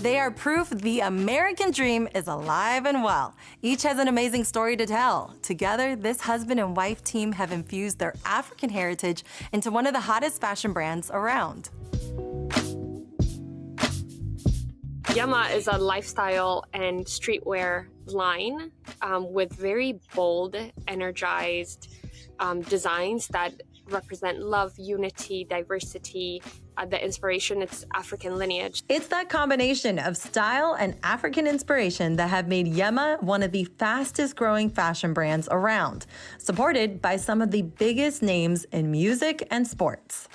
They are proof the American dream is alive and well. Each has an amazing story to tell. Together, this husband and wife team have infused their African heritage into one of the hottest fashion brands around. Yema is a lifestyle and streetwear line with very bold, energized designs that represent love, unity, diversity. The inspiration, it's African lineage. It's that combination of style and African inspiration that have made Yema one of the fastest growing fashion brands around, supported by some of the biggest names in music and sports.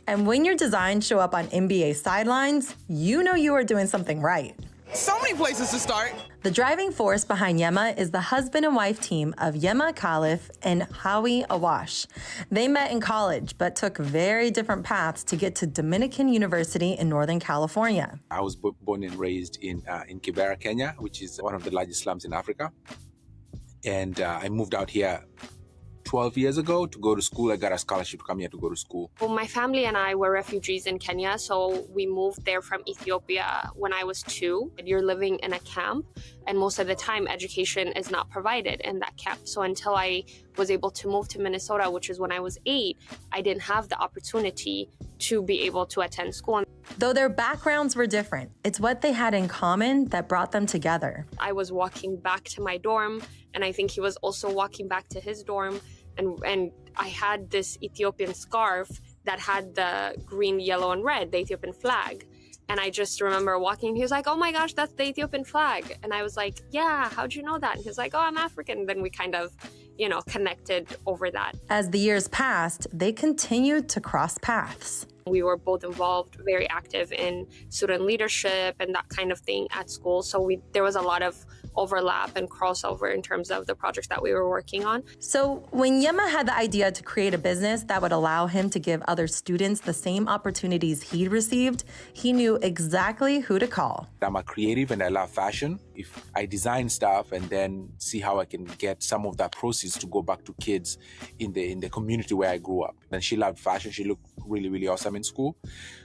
And when your designs show up on NBA sidelines, you know you are doing something right. So many places to start. The driving force behind Yema is the husband and wife team of Yema Khalif and Howie Awash. They met in college, but took very different paths to get to Dominican University in Northern California. I was born and raised in Kibera, Kenya, which is one of the largest slums in Africa. And I moved out here 12 years ago to go to school. I got a scholarship to come here to go to school. Well, my family and I were refugees in Kenya, so we moved there from Ethiopia when I was 2. You're living in a camp, and most of the time education is not provided in that camp. So until I was able to move to Minnesota, which is when I was 8, I didn't have the opportunity to be able to attend school. Though their backgrounds were different, it's what they had in common that brought them together. I was walking back to my dorm, and I think he was also walking back to his dorm. And I had this Ethiopian scarf that had the green, yellow, and red, the Ethiopian flag. And I just remember walking, he was like, "Oh my gosh, that's the Ethiopian flag." And I was like, "Yeah, how'd you know that?" And he was like, "Oh, I'm African." And then we kind of, connected over that. As the years passed, they continued to cross paths. We were both involved, very active in student leadership and that kind of thing at school. So there was a lot of overlap and crossover in terms of the projects that we were working on. So when Yema had the idea to create a business that would allow him to give other students the same opportunities he'd received, he knew exactly who to call. I'm a creative and I love fashion. If I design stuff and then see how I can get some of that proceeds to go back to kids in the community where I grew up. And she loved fashion. She looked really, really awesome in school.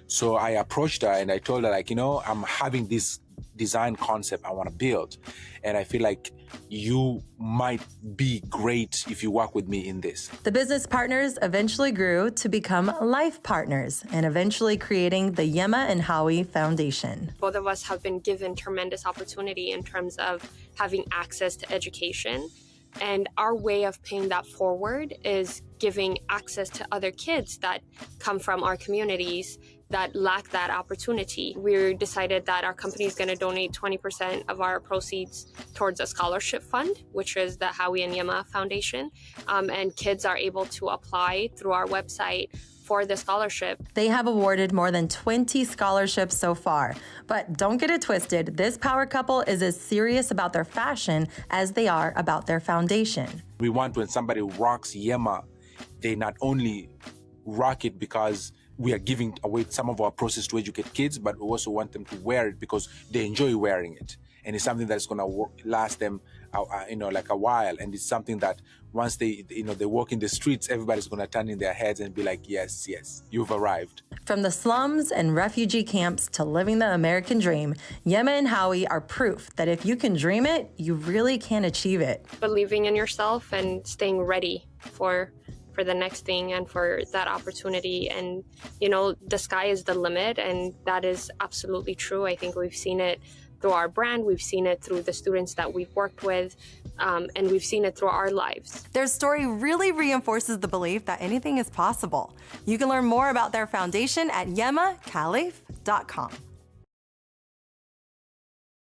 So I approached her and I told her, I'm having this design concept I want to build. And I feel like you might be great if you work with me in this. The business partners eventually grew to become life partners and eventually creating the Yema and Howie Foundation. Both of us have been given tremendous opportunity in terms of having access to education. And our way of paying that forward is giving access to other kids that come from our communities that lack that opportunity. We decided that our company is going to donate 20% of our proceeds towards a scholarship fund, which is the Howie and Yema Foundation. And kids are able to apply through our website for the scholarship. They have awarded more than 20 scholarships so far. But don't get it twisted, this power couple is as serious about their fashion as they are about their foundation. We want when somebody rocks Yema, they not only rock it because we are giving away some of our proceeds to educate kids, but we also want them to wear it because they enjoy wearing it. And it's something that's going to last them, like a while. And it's something that once they walk in the streets, everybody's going to turn in their heads and be like, yes, you've arrived. From the slums and refugee camps to living the American dream, Yema and Howie are proof that if you can dream it, you really can achieve it. Believing in yourself and staying ready for the next thing and for that opportunity. And, the sky is the limit. And that is absolutely true. I think we've seen it through our brand. We've seen it through the students that we've worked with. And we've seen it through our lives. Their story really reinforces the belief that anything is possible. You can learn more about their foundation at yemakhalif.com.